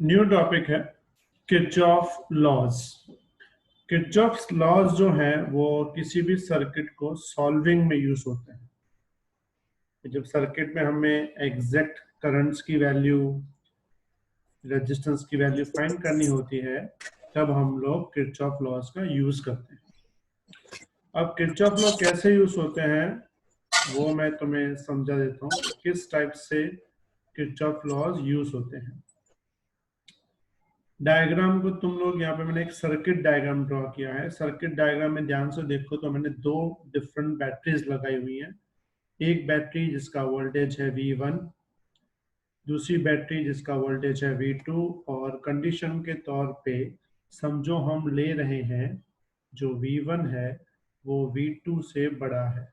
New topic है Kirchhoff laws. Kirchhoff laws जो है वो किसी भी सर्किट को सॉल्विंग में यूज होते हैं। जब सर्किट में हमें एग्जैक्ट करंट्स की वैल्यू, रेजिस्टेंस की वैल्यू फाइंड करनी होती है, तब हम लोग किरचॉफ लॉज का यूज करते हैं। अब किरचॉफ लॉ कैसे यूज होते हैं वो मैं तुम्हें समझा देता हूँ, किस टाइप से किरचॉफ लॉज यूज होते हैं। डायग्राम को तुम लोग यहाँ पे मैंने एक सर्किट डायग्राम ड्रॉ किया है। सर्किट डायग्राम में ध्यान से देखो तो मैंने दो डिफरेंट बैटरीज लगाई हुई हैं। एक बैटरी जिसका वोल्टेज है V1, दूसरी बैटरी जिसका वोल्टेज है V2। और कंडीशन के तौर पे समझो हम ले रहे हैं जो V1 है वो V2 से बड़ा है।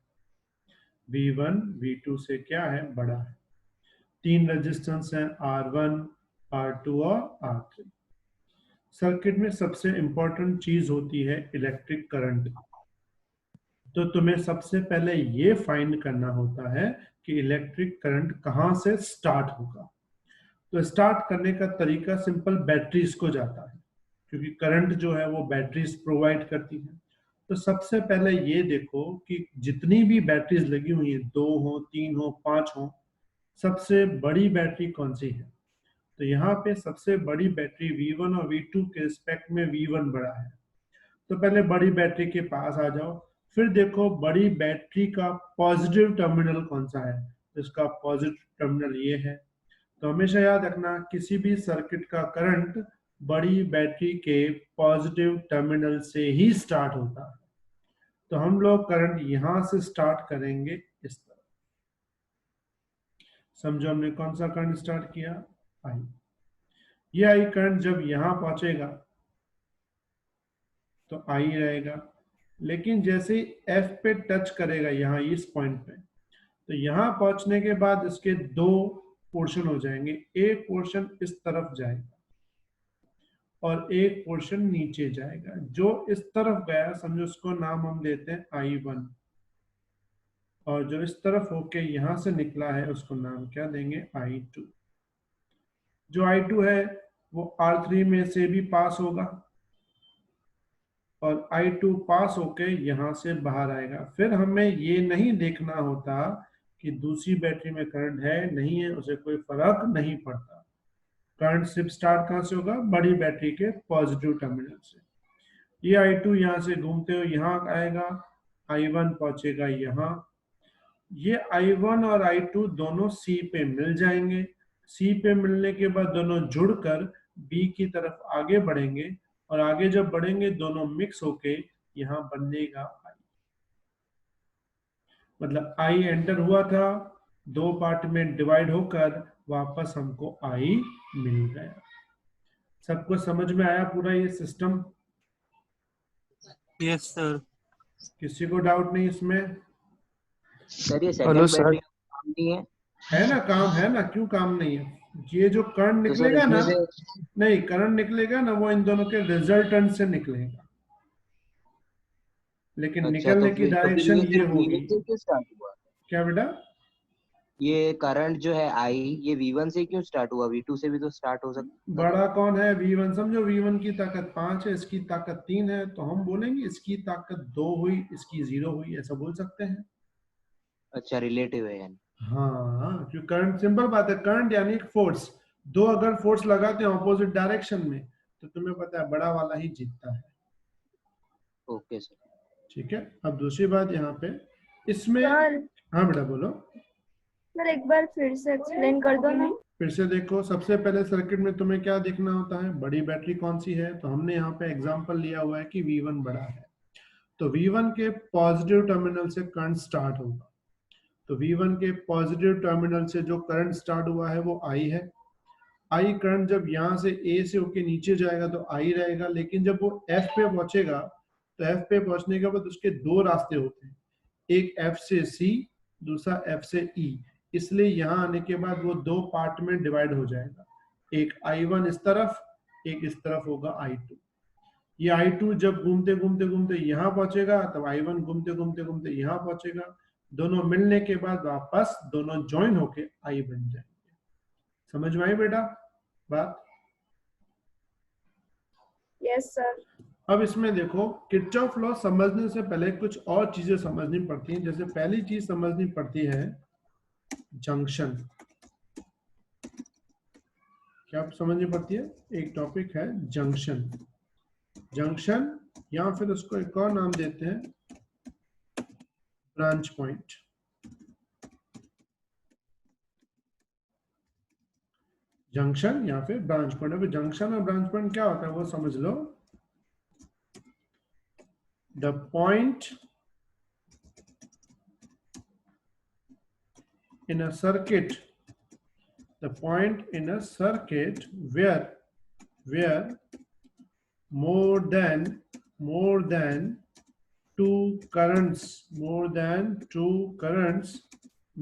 V1 V2 से क्या है, बड़ा है। तीन रेजिस्टेंस हैं R1, R2 और R3। सर्किट में सबसे इंपॉर्टेंट चीज होती है इलेक्ट्रिक करंट। तो तुम्हें सबसे पहले ये फाइंड करना होता है कि इलेक्ट्रिक करंट कहां से स्टार्ट होगा। तो स्टार्ट करने का तरीका सिंपल बैटरीज को जाता है, क्योंकि करंट जो है वो बैटरीज प्रोवाइड करती है। तो सबसे पहले ये देखो कि जितनी भी बैटरीज लगी हुई है, 2 हो, 3 हो, 5 हो, सबसे बड़ी बैटरी कौन सी है। तो यहाँ पे सबसे बड़ी बैटरी V1 और V2 के रिस्पेक्ट में V1 बड़ा है। तो पहले बड़ी बैटरी के पास आ जाओ, फिर देखो बड़ी बैटरी का पॉजिटिव टर्मिनल कौन सा है। इसका पॉजिटिव टर्मिनल ये है। तो हमेशा याद रखना किसी भी सर्किट का करंट बड़ी बैटरी के पॉजिटिव टर्मिनल से ही स्टार्ट होता है। तो हम लोग करंट यहां से स्टार्ट करेंगे इस तरह। समझो हमने कौन सा करंट स्टार्ट किया, आई। ये आई करंट जब यहां पहुंचेगा तो आई रहेगा, लेकिन जैसे ही एफ पे टच करेगा यहाँ इस पॉइंट पे, तो यहाँ पहुंचने के बाद इसके दो पोर्शन हो जाएंगे। एक पोर्शन इस तरफ जाएगा और एक पोर्शन नीचे जाएगा। जो इस तरफ गया समझो उसको नाम हम देते हैं I1, और जो इस तरफ होके यहां से निकला है उसको नाम क्या देंगे, I2। जो I2 है वो R3 में से भी पास होगा और I2 पास होके यहां से बाहर आएगा। फिर हमें ये नहीं देखना होता कि दूसरी बैटरी में करंट है नहीं है, उसे कोई फर्क नहीं पड़ता। करंट सिर्फ स्टार्ट कहां से होगा, बड़ी बैटरी के पॉजिटिव टर्मिनल से। ये I2 यहाँ से घूमते हुए यहाँ आएगा, I1 पहुंचेगा यहाँ। ये I1 और I2 दोनों C पे मिल जाएंगे। C पे मिलने के बाद दोनों जुड़कर B की तरफ आगे बढ़ेंगे, और आगे जब बढ़ेंगे दोनों मिक्स होके यहाँ बनेगा I। मतलब I एंटर हुआ था, दो पार्ट में डिवाइड होकर वापस हमको I मिल गया। सबको समझ में आया पूरा ये सिस्टम? Yes sir. किसी को डाउट नहीं इसमें? सर ये हेलो सेकंड सर। बैटरी काम नहीं है? है ना, काम है ना, क्यों काम नहीं है। ये जो करंट तो सर निकलेगा ना, इसमें से नहीं करंट निकलेगा ना वो इन दोनों के रिजल्टेंट से निकलेगा, लेकिन अच्छा, निकलने की तो फिर डायरेक्शन ये ये सिर्फ होगी। V1 से क्यों स्टार्ट हुआ? क्या बेटा? ये करंट जो है I, ये V1 से क्यों स्टार्ट हुआ? V2 से भी तो स्टार्ट हो सकता था। बड़ा कौन है, V1। समझो V1 की ताकत 5 है, इसकी ताकत 3 है, तो हम बोलेंगे इसकी ताकत 2 हुई, इसकी 0 हुई, ऐसा बोल सकते हैं। अच्छा, रिलेटिव है यानी। हाँ, क्योंकि करंट, सिंपल बात है, करंट यानी एक फोर्स। दो अगर फोर्स लगाते हैं ऑपोजिट डायरेक्शन में तो तुम्हें पता है बड़ा वाला ही जीतता है। Okay sir. ठीक है। अब दूसरी बात यहाँ पे इसमें, सर हाँ बेटा बोलो। सर एक बार फिर से एक्सप्लेन कर दो ना। फिर से देखो, सबसे पहले सर्किट में तुम्हें क्या देखना होता है, बड़ी बैटरी कौन सी है। तो हमने यहाँ पे एग्जांपल लिया हुआ है कि V1 बड़ा है, तो V1 के पॉजिटिव टर्मिनल से करंट स्टार्ट होगा। तो V1 के पॉजिटिव टर्मिनल से जो करंट स्टार्ट हुआ है वो I है। I करंट जब यहाँ से A से होके नीचे जाएगा तो I रहेगा, लेकिन जब वो F पे पहुंचेगा तो F पे पहुंचने के बाद उसके दो रास्ते होते हैं, एक F से C, दूसरा F से E। इसलिए यहाँ आने के बाद वो दो पार्ट में डिवाइड हो जाएगा, एक I1 इस तरफ, एक इस तरफ होगा I2। ये I2 जब घूमते घूमते घूमते यहाँ पहुंचेगा तब I1 घूमते घूमते घूमते यहाँ पहुंचेगा। दोनों मिलने के बाद वापस दोनों ज्वाइन होके I बन जाएंगे। समझ में आई बेटा बात? Yes sir. अब इसमें देखो, किरचॉफ लॉ समझने से पहले कुछ और चीजें समझनी पड़ती हैं। जैसे पहली चीज समझनी पड़ती है जंक्शन। क्या समझनी पड़ती है? एक टॉपिक है जंक्शन। जंक्शन या फिर उसको एक और नाम देते हैं ब्रांच पॉइंट। जंक्शन या फिर ब्रांच पॉइंट। अभी जंक्शन और ब्रांच पॉइंट क्या होता है वो समझ लो। The point in a circuit, the point in a circuit where more than two currents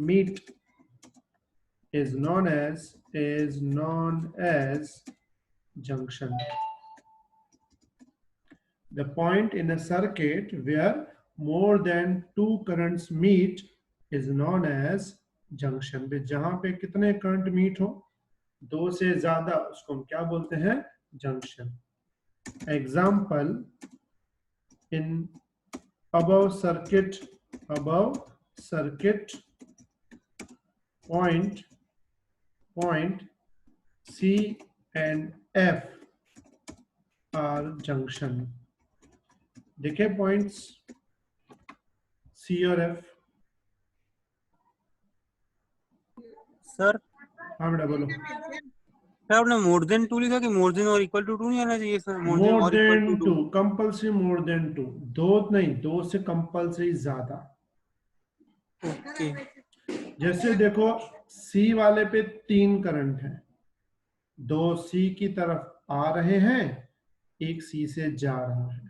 meet is known as junction. The point in a circuit where more than two currents meet is known as junction. जहां पे कितने current meet हो, दो से ज्यादा, उसको हम क्या बोलते हैं? Junction. Example, in above circuit point C and F are junction. देखे पॉइंट्स C और F? सर हाँ बेटा बोलो। सर आपने मोर देन 2 लिखा कि मोर देन और इक्वल टू 2 नहीं आना चाहिए सर? मोर और equal than to two 2। Compulsory, more than two, दो नहीं, दो से कंपल्सरी ज्यादा। ओके। जैसे देखो C वाले पे 3 करंट है, 2 C की तरफ आ रहे हैं, एक C से जा रहा है।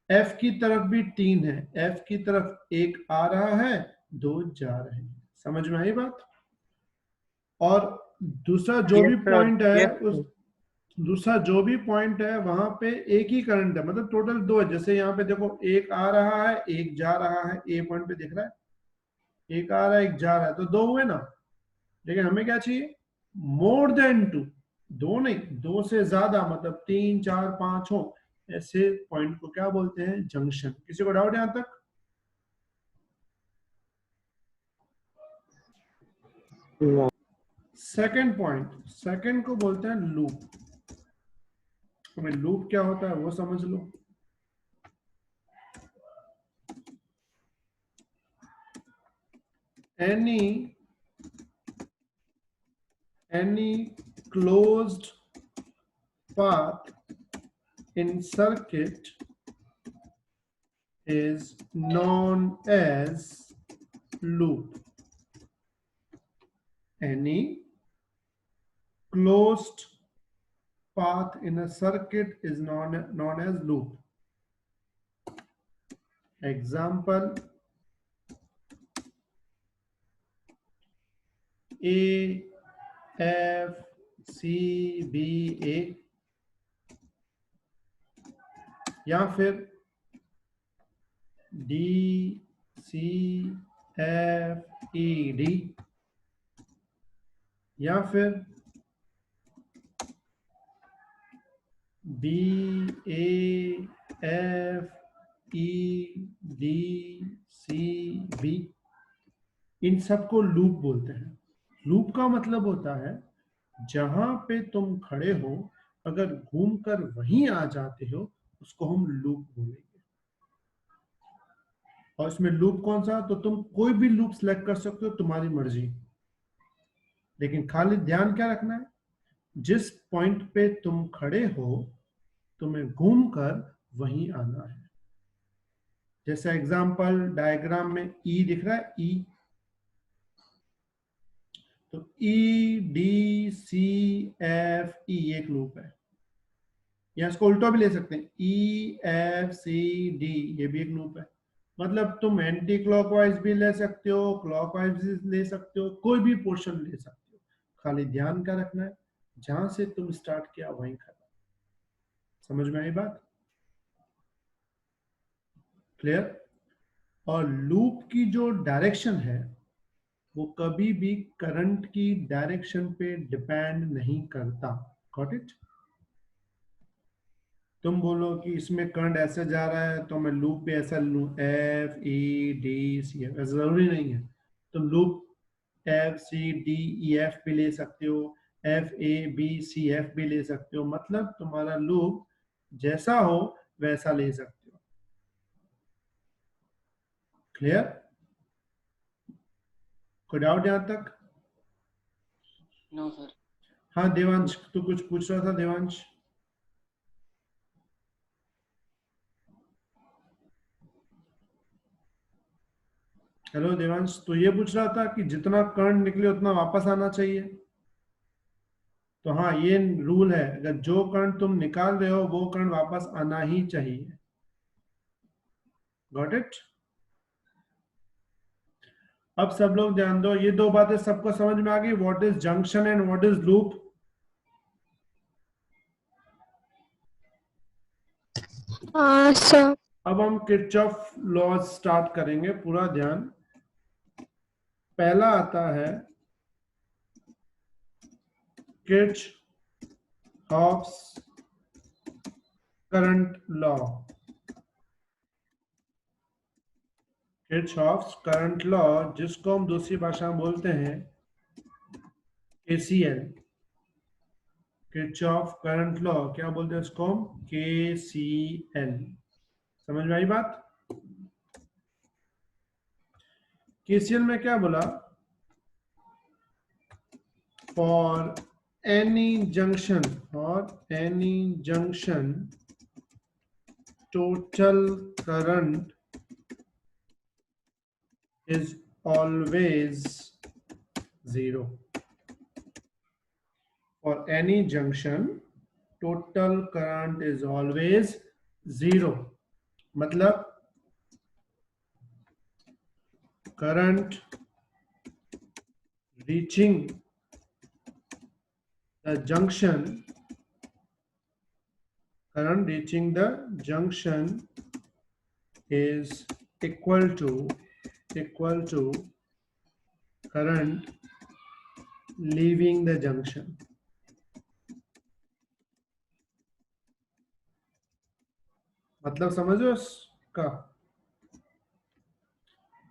F की तरफ भी 3 है, F की तरफ एक आ रहा है, 2 जा रहे हैं। समझ में आई बात? और दूसरा जो भी पॉइंट है, उस दूसरा जो भी पॉइंट है वहां पे एक ही करंट है, मतलब टोटल 2 है। जैसे यहाँ पे देखो, एक आ रहा है, एक जा रहा है। ए पॉइंट पे दिख रहा है, एक आ रहा है, एक जा रहा है, तो 2 हुए ना। लेकिन हमें क्या चाहिए? मोर देन 2, 2 नहीं, 2 से ज्यादा, मतलब 3, 4, 5 हो, ऐसे पॉइंट को क्या बोलते हैं? जंक्शन। किसी को डाउट यहां तक? सेकंड पॉइंट, सेकंड को बोलते हैं लूप। हमें लूप क्या होता है वो समझ लो। any closed path in circuit is known as loop. Any closed path in a circuit is known as loop. Example, A, F, C, B, A, या फिर D, C, F, E, D, या फिर B, A, F, E, D, C, B, इन सबको loop बोलते हैं। Loop का मतलब होता है जहां पे तुम खड़े हो, अगर घूमकर वहीं आ जाते हो, उसको हम लूप बोलेंगे। और इसमें लूप कौन सा? तो तुम कोई भी लूप सिलेक्ट कर सकते हो, तुम्हारी मर्जी। लेकिन खाली ध्यान क्या रखना है, जिस पॉइंट पे तुम खड़े हो, तुम्हें घूमकर वहीं आना है। जैसे एग्जांपल, डायग्राम में ई दिख रहा है, ई, तो ई, डी, सी, एफ, ई एक लूप है। या इसको उल्टा भी ले सकते हैं, ई, एफ, सी, डी, ये भी एक लूप है। मतलब तुम एंटी क्लॉकवाइज भी ले सकते हो, क्लॉकवाइज भी ले सकते हो, कोई भी पोर्शन ले सकते हो। खाली ध्यान क्या रखना है, जहां से तुम स्टार्ट किया वहीं खत्म। समझ में आई बात? क्लियर? और लूप की जो डायरेक्शन है वो कभी भी करंट की डायरेक्शन पे डिपेंड नहीं करता। Got it? तुम बोलो कि इसमें करंट ऐसे जा रहा है तो मैं लूप पे ऐसा लूँ F E D C F, ऐसा जरूरी नहीं है। तुम loop F C D E F भी ले सकते हो, F A B C F भी ले सकते हो, मतलब तुम्हारा लूप जैसा हो वैसा ले सकते हो। क्लियर? कोई डाउट यहां तक? No sir. हाँ देवांश, तू कुछ पूछ रहा था देवांश? हेलो देवांश, तो ये पूछ रहा था कि जितना करंट निकले उतना वापस आना चाहिए। तो हाँ, ये रूल है, अगर जो करंट तुम निकाल रहे हो वो करंट वापस आना ही चाहिए। Got it? अब सब लोग ध्यान दो, ये दो बातें सबको समझ में आ गई, what is junction and what is loop? हाँ सर। अब हम किरचॉफ लॉ स्टार्ट करेंगे, पूरा ध्यान। पहला आता है Kirchhoff's current law. Kirchhoff's current law, जिसको हम दूसरी भाषा में बोलते हैं केसीएल। किरचॉफ करंट लॉ क्या बोलते हैं इसको हम? केसीएल। समझ में आई बात? केसीएल में क्या बोला? For any junction, total current is always zero. For any junction, total current is always zero. मतलब current reaching the junction, is equal to current leaving the junction. मतलब समझो इसका,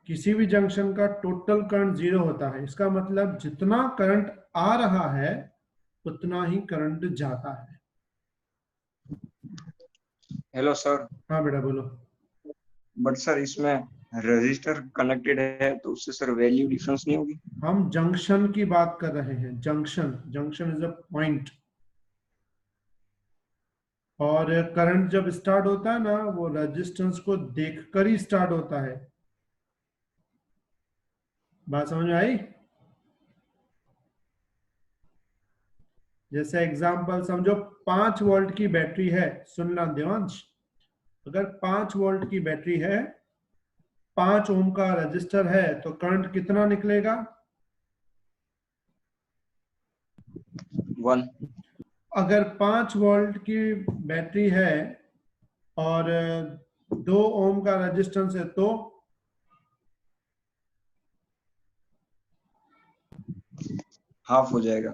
किसी भी जंक्शन का टोटल करंट जीरो होता है, इसका मतलब जितना करंट आ रहा है उतना ही करंट जाता है। Hello sir. हाँ बेटा बोलो। बट सर इसमें रजिस्टर कनेक्टेड है तो उससे सर वैल्यू डिफरेंस नहीं होगी? हम जंक्शन की बात कर रहे हैं, जंक्शन इज अ पॉइंट। और करंट जब स्टार्ट होता है ना, वो रेजिस्टेंस को देखकर ही स्टार्ट होता है। बात समझ में आई? जैसे एग्जांपल समझो 5 वोल्ट की बैटरी है, सुनना देवांश। अगर 5 वोल्ट की बैटरी है, 5 ओम का रजिस्टर है, तो करंट कितना निकलेगा? 1। अगर 5 वोल्ट की बैटरी है और 2 ओम का रेजिस्टेंस है तो हाफ हो जाएगा।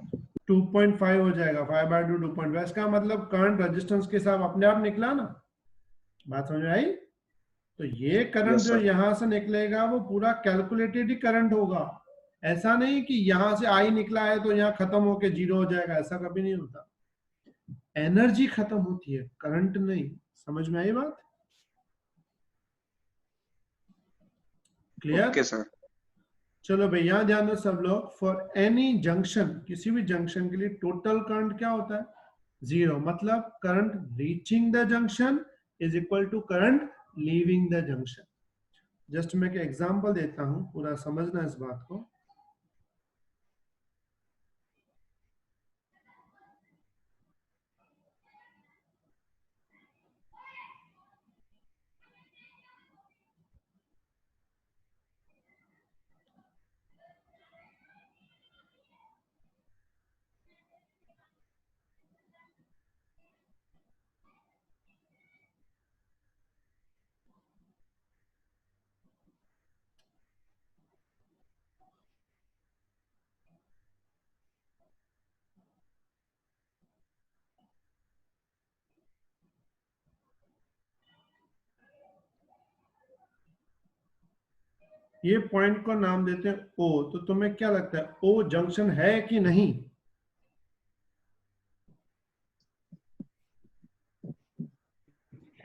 2.5 हो जाएगा। 5/2 2.5। इसका मतलब करंट रेजिस्टेंस के साथ अपने आप निकला ना। बात समझ में आई? तो ये करंट Yes, जो sir. यहां से निकलेगा वो पूरा कैलकुलेटेड ही करंट होगा। ऐसा नहीं कि यहां से आई निकला है तो यहाँ खत्म होके जीरो हो जाएगा, ऐसा कभी नहीं होता। एनर्जी खत्म होती है, करंट नहीं। समझ में आई बात? क्लियर? Okay sir. चलो भाई यहां ध्यान दो सब लोग। फॉर एनी जंक्शन, किसी भी जंक्शन के लिए टोटल करंट क्या होता है? जीरो। मतलब current reaching the junction is equal to current leaving the junction. Just मैं एक एग्जांपल देता हूं, पूरा समझना इस बात को। ये पॉइंट को नाम देते हैं ओ। तो तुम्हें क्या लगता है ओ जंक्शन है कि नहीं?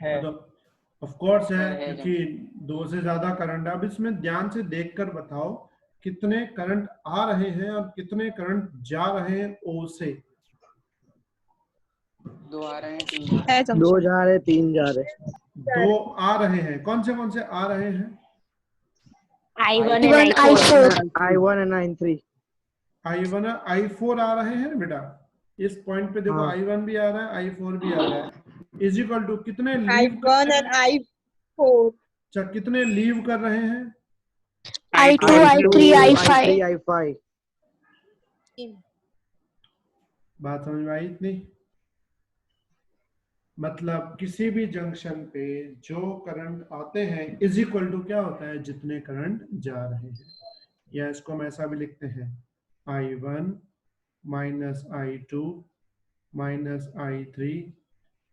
है। ऑफ कोर्स है, है क्योंकि दो से ज्यादा करंट। अब इसमें ध्यान से देखकर बताओ कितने करंट आ रहे हैं और कितने करंट जा रहे हैं ओ से। 2 आ रहे हैं 3 जा रहे है हैं। 2 जा रहे 3 जा रहे। दो आ रहे हैं। कौन से आ रहे हैं? I1 and I4 I1 and I3। I1 I4 आ रहे हैं बेटा। इस पॉइंट पे देखो, हाँ। I1 भी आ रहा है, I4 भी आ रहा है। इज इक्वल टू कितने लीव कर I1 रहे and हैं? I4। अच्छा, कितने लीव कर रहे हैं? I2 I3 I5 I5। बात समझ में आई इतनी? मतलब किसी भी जंक्शन पे जो करंट आते हैं इज इक्वल टू क्या होता है, जितने करंट जा रहे हैं। या इसको हम ऐसा भी लिखते हैं, I1 minus I2 minus I3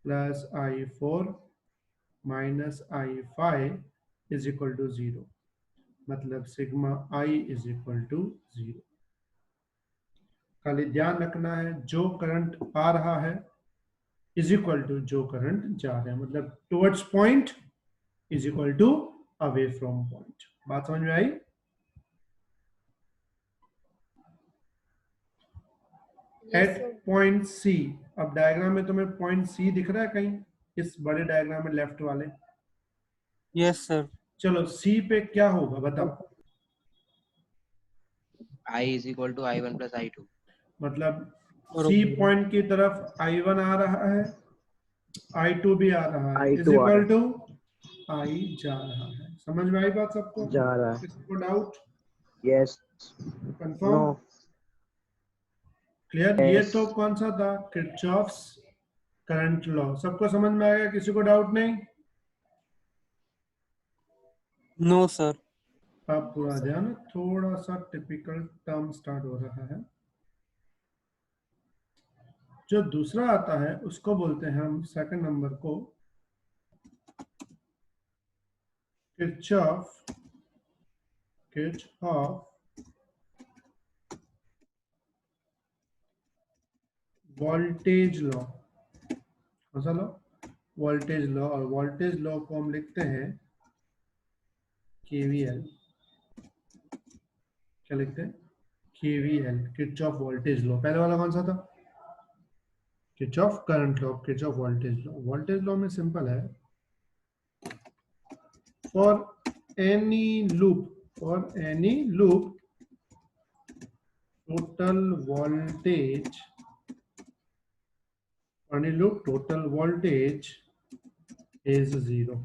plus I4 minus I5 is equal to 0। मतलब sigma I is equal to 0। खाली ध्यान रखना है जो करंट आ रहा है इज इक्वल टू जो करंट जा रहे हैं। मतलब towards point is equal to away from point. बात समझ में आई? एट पॉइंट सी। अब डायग्राम में तुम्हें पॉइंट सी दिख रहा है कहीं, इस बड़े डायग्राम में लेफ्ट वाले? Yes sir. चलो सी पे क्या होगा बताओ। I is equal to I1 plus I2। मतलब सी पॉइंट की तरफ I1 आ रहा है, I2 भी आ रहा है, इज I2 आ इक्वल रहा टू I जा रहा है। समझ में आई बात सबको? जा रहा है। किसको doubt? Yes. Confirm? No. Clear? ये Yes. तो कौन सा था, किरचॉफ्स करंट लॉ। सबको समझ में आएगा? किसी को डाउट नहीं? No sir. अब पूरा ध्यान, थोड़ा सा टिपिकल टर्म स्टार्ट हो रहा है। जो दूसरा आता है उसको बोलते हैं हम, सेकंड नंबर को, किरचॉफ वोल्टेज लॉ। कौन सा लॉ? Voltage law. और वोल्टेज लॉ को हम लिखते हैं केवीएल। क्या लिखते हैं? KVL, Kirchhoff voltage law. पहले वाला कौन सा था? Kirchhoff current law, Kirchhoff voltage law. Voltage law में सिंपल है, for any loop total voltage is 0।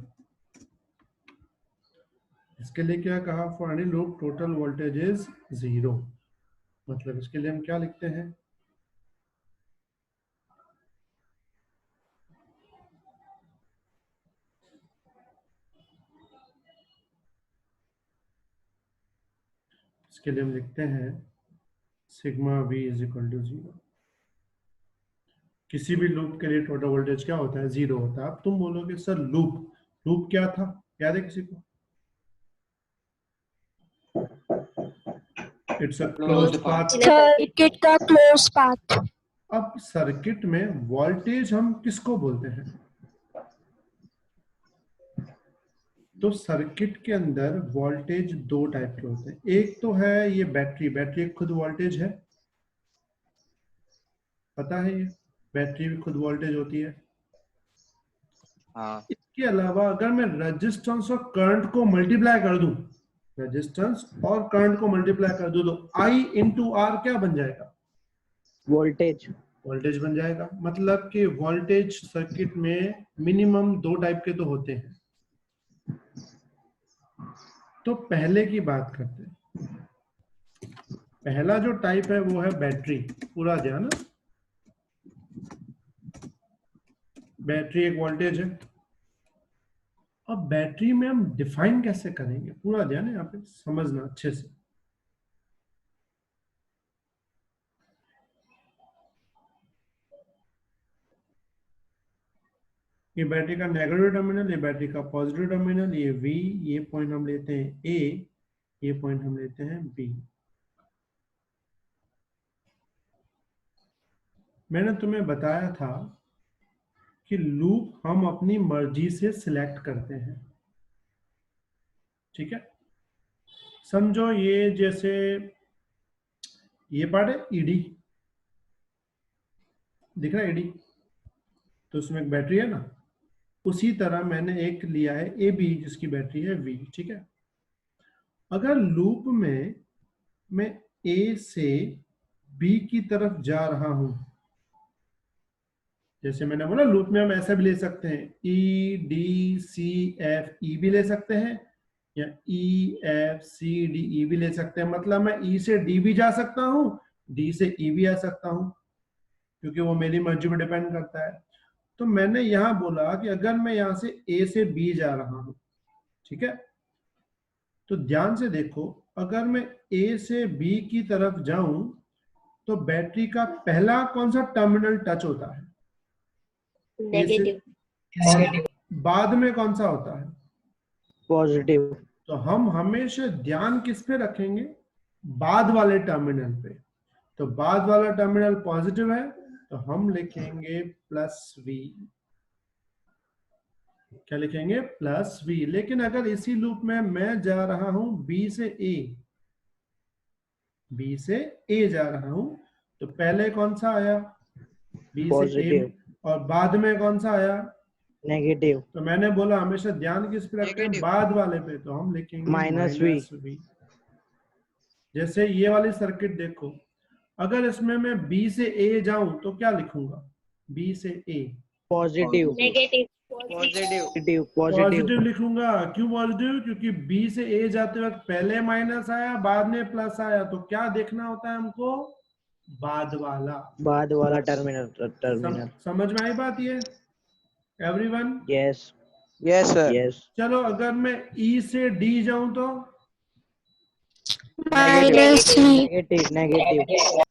इसके लिए क्या कहा? For any loop total voltage is 0। मतलब इसके लिए हम क्या लिखते हैं? इसके लिए हम लिखते हैं sigma V is equal to 0। किसी भी लूप के लिए टोटल वोल्टेज क्या होता है? 0 होता है। अब तुम बोलोगे सर लूप क्या था? याद है किसी को? It's a closed path. Circuit का क्लोज पाथ। अब सर्किट में वोल्टेज हम किसको बोलते हैं? तो सर्किट के अंदर वोल्टेज दो टाइप के होते हैं। एक तो है ये बैटरी एक खुद वोल्टेज है, पता है? ये बैटरी भी खुद वोल्टेज होती है। हाँ। इसके अलावा अगर मैं रेजिस्टेंस और करंट को मल्टीप्लाई कर दूं, रेजिस्टेंस और करंट को मल्टीप्लाई कर दूं, तो I इंटू आर क्या बन जाएगा? वोल्टेज। वोल्टेज बन जाएगा। मतलब कि वोल्टेज सर्किट में मिनिमम दो टाइप के तो होते हैं। तो पहले की बात करते हैं। पहला जो टाइप है वो है बैटरी। पूरा ध्यान, बैटरी एक वोल्टेज है। अब बैटरी में हम डिफाइन कैसे करेंगे? पूरा ध्यान है यहाँ पे, समझना अच्छे से। ये बैटरी का नेगेटिव टर्मिनल, ये बैटरी का पॉजिटिव टर्मिनल, ये V, ये पॉइंट हम लेते हैं A, ये पॉइंट हम लेते हैं बी। मैंने तुम्हें बताया था कि लूप हम अपनी मर्जी से सिलेक्ट करते हैं, ठीक है। समझो ये जैसे ये पार्ट है ईडी, दिख रहा है ईडी, तो उसमें एक बैटरी है ना, उसी तरह मैंने एक लिया है ए बी जिसकी बैटरी है वी, ठीक है। अगर लूप में मैं ए से बी की तरफ जा रहा हूं, जैसे मैंने बोला लूप में हम ऐसा भी ले सकते हैं, ई डी सी एफ ई भी ले सकते हैं, या ई एफ सी डी ई भी ले सकते हैं। मतलब मैं ई से डी भी जा सकता हूं, डी से ई भी आ सकता हूं, क्योंकि वो मेरी मर्जी पर डिपेंड करता है। तो मैंने यहां बोला कि अगर मैं यहां से ए से बी जा रहा हूं, ठीक है, तो ध्यान से देखो, अगर मैं ए से बी की तरफ जाऊं तो बैटरी का पहला कौन सा टर्मिनल टच होता है? नेगेटिव। और बाद में कौन सा होता है? पॉजिटिव। तो हम हमेशा ध्यान किस पे रखेंगे? बाद वाले टर्मिनल पे। तो बाद वाला टर्मिनल पॉजिटिव है तो हम लिखेंगे प्लस वी। क्या लिखेंगे? Plus V. लेकिन अगर इसी लूप में मैं जा रहा हूं बी से ए, बी से ए जा रहा हूं, तो पहले कौन सा आया? बी से ए, पॉजिटिव। और बाद में कौन सा आया? नेगेटिव। तो मैंने बोला हमेशा ध्यान किस पे रखते हैं? Negative. बाद वाले पे, तो हम लिखेंगे माइनस वी। वी। जैसे ये वाली सर्किट देखो, अगर इसमें मैं बी से ए जाऊं तो क्या लिखूंगा? बी से ए पॉजिटिव। नेगेटिव। पॉजिटिव। पॉजिटिव लिखूंगा। क्यों पॉजिटिव? क्योंकि बी से ए जाते वक्त पहले माइनस आया, बाद में प्लस आया, तो क्या देखना होता है हमको? बाद वाला। बाद वाला टर्मिनल। समझ में आई बात ये everyone? Yes. Yes sir. Yes. चलो अगर मैं ई से डी जाऊं तो नेगेटिव। नेगेटिव।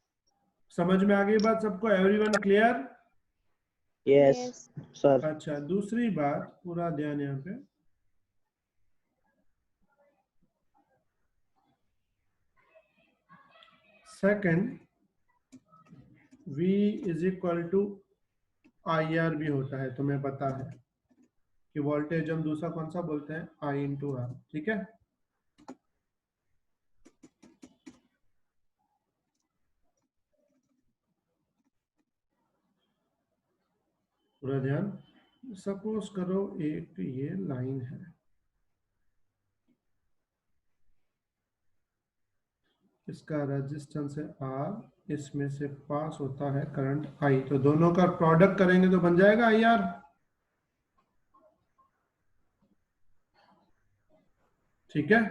समझ में आ गई बात सबको? Everyone clear? Yes sir. अच्छा, दूसरी बात, पूरा ध्यान यहाँ पे, second V is equal to IR भी होता है, तुम्हें पता है कि वोल्टेज हम दूसरा कौन सा बोलते हैं? I इंटू R, ठीक है। पूरा ध्यान। सपोज करो एक ये लाइन है, इसका रेजिस्टेंस है R, इसमें से पास होता है करंट I, तो दोनों का प्रोडक्ट करेंगे तो बन जाएगा IR। ठीक है,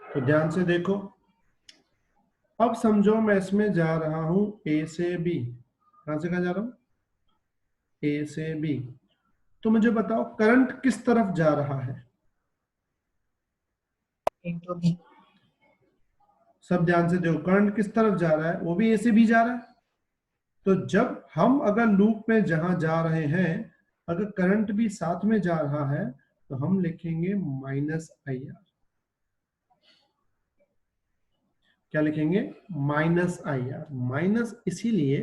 तो ध्यान से देखो। अब समझो मैं इसमें जा रहा हूं A से B। कहां से कहां जा रहा हूं? A से B। तो मुझे बताओ करंट किस तरफ जा रहा है? सब ध्यान से देखो, करंट किस तरफ जा रहा है? वो भी A से B जा रहा है। तो जब हम अगर लूप में जहां जा रहे हैं, अगर करंट भी साथ में जा रहा है, तो हम लिखेंगे माइनस IR। क्या लिखेंगे? Minus IR। माइनस इसीलिए,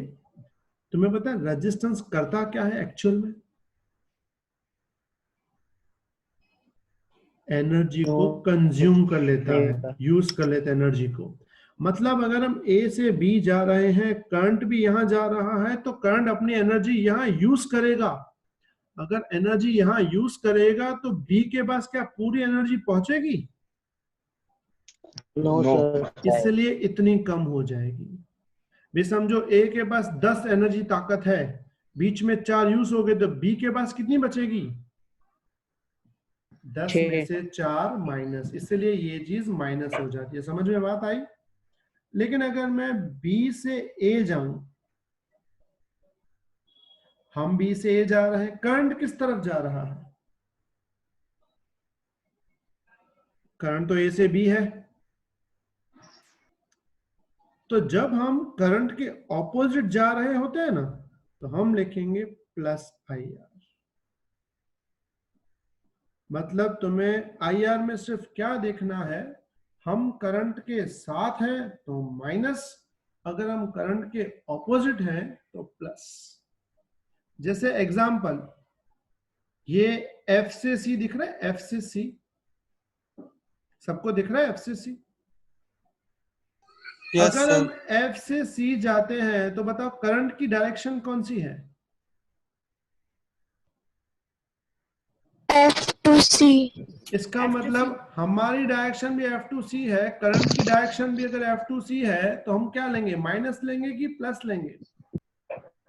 तुम्हें पता है रेजिस्टेंस करता क्या है एक्चुअल में? एनर्जी को कंज्यूम कर लेता है, यूज कर लेता है एनर्जी को। मतलब अगर हम A से B जा रहे हैं, करंट भी यहां जा रहा है, तो करंट अपनी एनर्जी यहां यूज करेगा। अगर एनर्जी यहां यूज करेगा तो B के पास क्या पूरी एनर्जी पहुंचेगी? No sir. इसलिए इतनी कम हो जाएगी। भी समझो A के पास 10 एनर्जी ताकत है, बीच में 4 यूज हो गए, तो B के पास कितनी बचेगी? 10 में से 4 माइनस, इसलिए ये चीज माइनस हो जाती है। समझ में बात आई? लेकिन अगर मैं B से A जाऊं, हम B से A जा रहे हैं, करंट किस तरफ जा रहा है? करंट तो A से B है। तो जब हम करंट के ऑपोजिट जा रहे होते हैं ना, तो हम लिखेंगे प्लस IR। मतलब तुम्हें IR में सिर्फ क्या देखना है? हम करंट के साथ हैं तो माइनस, अगर हम करंट के ऑपोजिट हैं तो प्लस। जैसे एग्जांपल, ये F से C दिख रहा है, F से C सबको दिख रहा है, F से C। यस अगर सर। हम F से C जाते हैं तो बताओ करंट की डायरेक्शन कौन सी है? F2C। इसका मतलब हमारी डायरेक्शन भी F2C है, करंट की डायरेक्शन भी अगर F2C है तो हम क्या लेंगे, माइनस लेंगे कि प्लस लेंगे?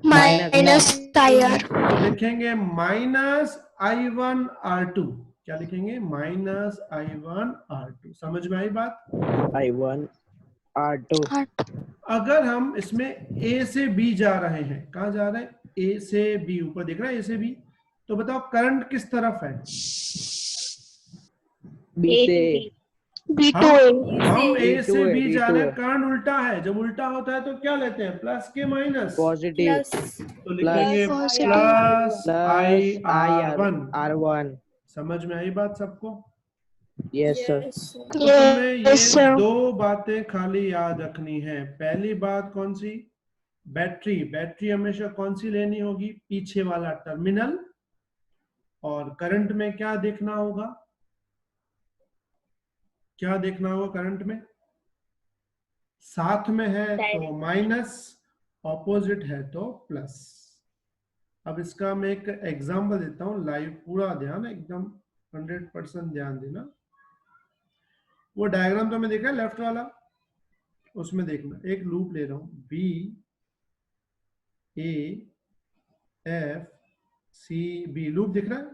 Minus IR। तो लिखेंगे माइनस I1R2। क्या लिखेंगे? Minus I1R2। समझ में आई बात? I1 R2। अगर हम इसमें A से B जा रहे हैं, कहाँ जा रहे हैं? A से B, ऊपर दिख रहा है A से B, तो बताओ करंट किस तरफ है? B से हम A से B2 है, B जा B2 रहे हैं, है। करंट उल्टा है। जब उल्टा होता है तो क्या लेते हैं, प्लस के माइनस? पॉजिटिव तो लिखेंगे Plus plus plus IR1। R1। समझ में आई बात सबको? Yes sir. तो तुम्हें ये दो बातें खाली याद रखनी है। पहली बात कौन सी? बैटरी। बैटरी हमेशा कौन सी लेनी होगी? पीछे वाला टर्मिनल। और करंट में क्या देखना होगा? क्या देखना होगा करंट में? साथ में है तो माइनस, ऑपोजिट है तो प्लस। अब इसका मैं एक एग्जांपल देता हूं लाइव, पूरा ध्यान, एकदम 100% ध्यान देना। वो डायग्राम तो मैं देखा लेफ्ट वाला, उसमें देखना। एक लूप ले रहा हूं, B A F C B, loop दिख रहा है?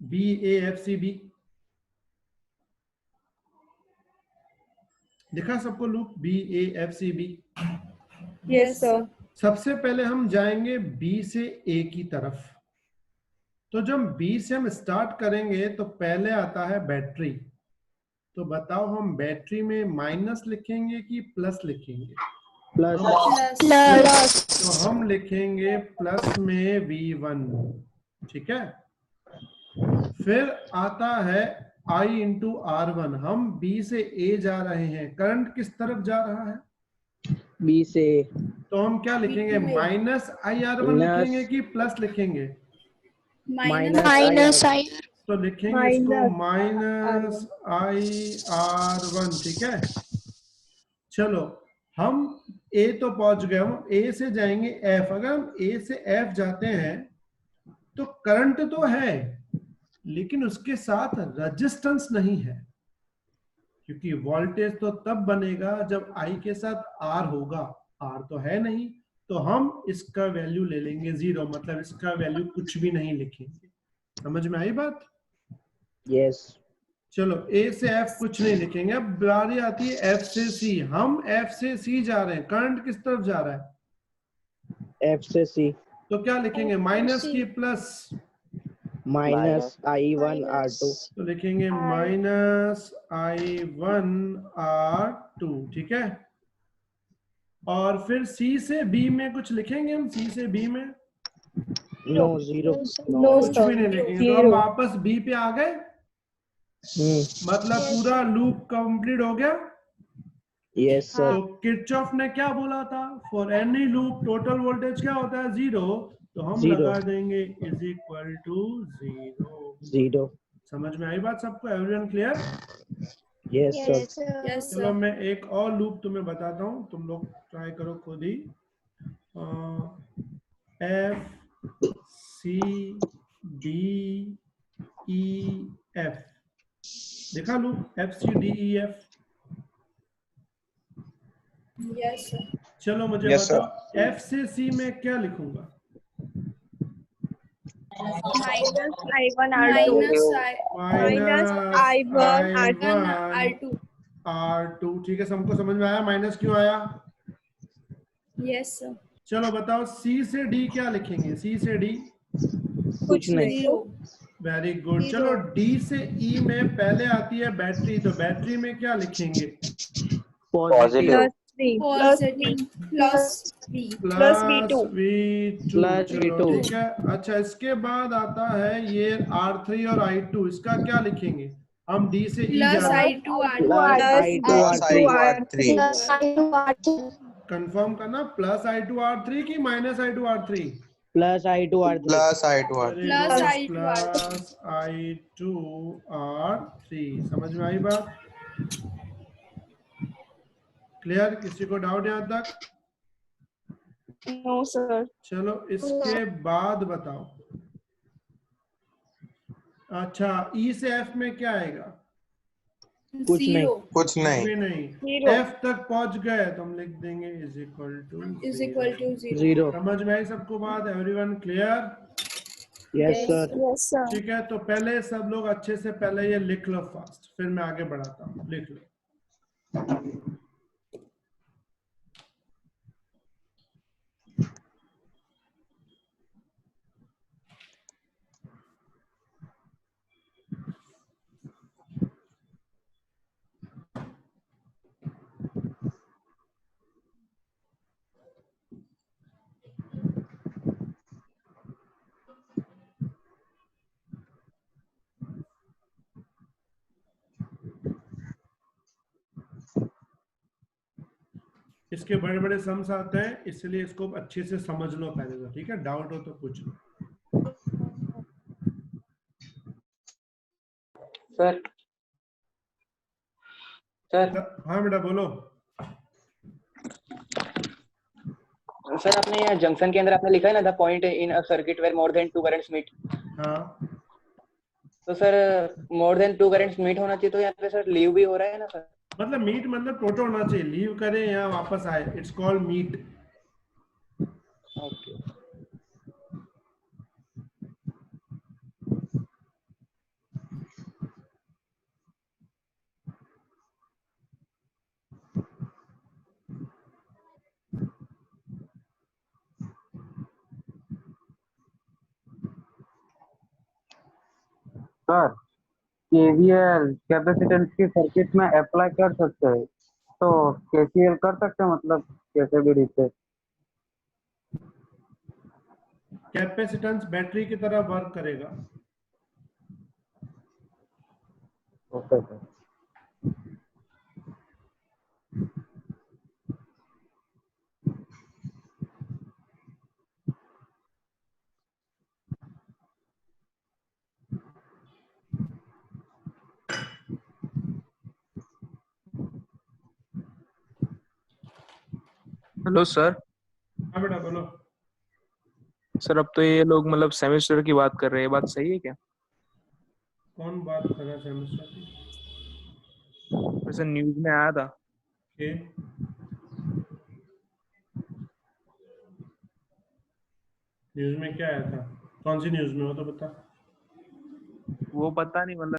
B A F C B दिखा सबको loop? B A F C B। Yes sir. सबसे पहले हम जाएंगे B से A की तरफ। तो जब B से हम स्टार्ट करेंगे तो पहले आता है बैटरी। तो बताओ हम बैटरी में माइनस लिखेंगे कि प्लस लिखेंगे? प्लस। तो हम लिखेंगे प्लस में V1। ठीक है। फिर आता है I इंटू R1। हम B से A जा रहे हैं, करंट किस तरफ जा रहा है? B से तो हम क्या लिखेंगे, माइनस IR1 लिखेंगे कि प्लस लिखेंगे? Minus I। तो लिखेंगे इसको माइनस IR1। ठीक है। चलो हम A तो पहुंच गए, हम A से जाएंगे F। अगर हम A से F जाते हैं तो करंट तो है लेकिन उसके साथ रेजिस्टेंस नहीं है, क्योंकि वोल्टेज तो तब बनेगा जब I के साथ R होगा। R तो है नहीं, तो हम इसका वैल्यू ले लेंगे 0, मतलब इसका वैल्यू कुछ भी नहीं लिखेंगे। समझ में आई बात? यस। चलो A से F कुछ नहीं लिखेंगे। अब बारी आती है F से C। हम F से C जा रहे हैं, करंट किस तरफ जा रहा है? F से C। तो क्या लिखेंगे, माइनस की प्लस? Minus I1 R2। तो लिखेंगे माइनस I1 R2। ठीक है। और फिर C से B में कुछ लिखेंगे हम? C से B में नो, 0। कुछ भी नहीं लिखेंगे। तो हम वापस B पे आ गए, मतलब पूरा लूप कंप्लीट हो गया। Yes sir. तो किरचॉफ ने क्या बोला था, for any loop total voltage क्या होता है, 0। तो हम Zero। लगा देंगे इज इक्वल टू 0। समझ में आई बात सबको? Everyone clear? Yes sir. चलो मैं एक और लूप तुम्हें बताता हूँ, तुम लोग ट्राई करो खुद ही। F C D E F, देखा loop? F C D E F। Yes sir. चलो मुझे Yes, sir। बताओ F से C में क्या लिखूंगा? Minus I1 R2। Minus I1 R2। R2। ठीक है, सबको समझ में आया माइनस क्यों आया? Yes sir. चलो बताओ C से D क्या लिखेंगे? C से D कुछ नहीं। Very good. चलो D से E में पहले आती है बैटरी, तो बैटरी में क्या लिखेंगे? पॉजिटिव। Plus V2। चलो ठीक है। अच्छा, इसके बाद आता है ये R3 और I2, इसका क्या लिखेंगे? हम डी से ई प्लस जा रहे आई हैं। Two R plus I two R three confirm करना, plus I two R three की minus I two R three? Plus I two R three plus I two R. Plus I two R plus I two R three. समझ में आई बात? Clear? किसी को doubt यहाँ तक? No sir. चलो इसके बाद बताओ। अच्छा, ई से एफ में क्या आएगा? कुछ नहीं। जीरो कुछ नहीं। भी नहीं। जीरो। एफ तक पहुंच गए तो हम लिख देंगे is equal to is equal to zero. Zero. समझ में आई सबको बात? Everyone clear? Yes sir. Yes sir. ठीक है, तो पहले सब लोग अच्छे से पहले ये लिख लो फास्ट, फिर मैं आगे बढ़ाता हूँ। लिख लो। इसके बड़े बड़े सम्स आते हैं, इसलिए इसको अच्छे से समझ लो पहले तो, ठीक है? डाउट हो तो पूछ लो। सर सर हाँ बेटा बोलो। सर आपने यहाँ जंक्शन के अंदर आपने लिखा है ना, the point in a circuit where more than 2 currents meet. हाँ, तो sir more than 2 currents meet होना चाहिए, तो यहाँ पे सर लीव भी हो रहा है ना सर? मतलब मीट मतलब टोटल होना चाहिए, लीव करे या वापस आए, it's called meet. Okay. Sir KVL capacitance की सर्किट में अप्लाई कर सकते हैं, तो केसीएल कर सकते हैं, मतलब कैसे भी रिप्लेस। कैपेसिटेंस बैटरी की तरह वर्क करेगा। Okay sir. Hello sir. हाँ बेटा बोलो। सर अब तो ये लोग मतलब सेमेस्टर की बात कर रहे हैं, ये बात सही है क्या? कौन बात कर रहा है सेमेस्टर की? वैसे न्यूज में आया था। के न्यूज में क्या आया था? कौन सी न्यूज में हो तो बता। वो पता नहीं, मतलब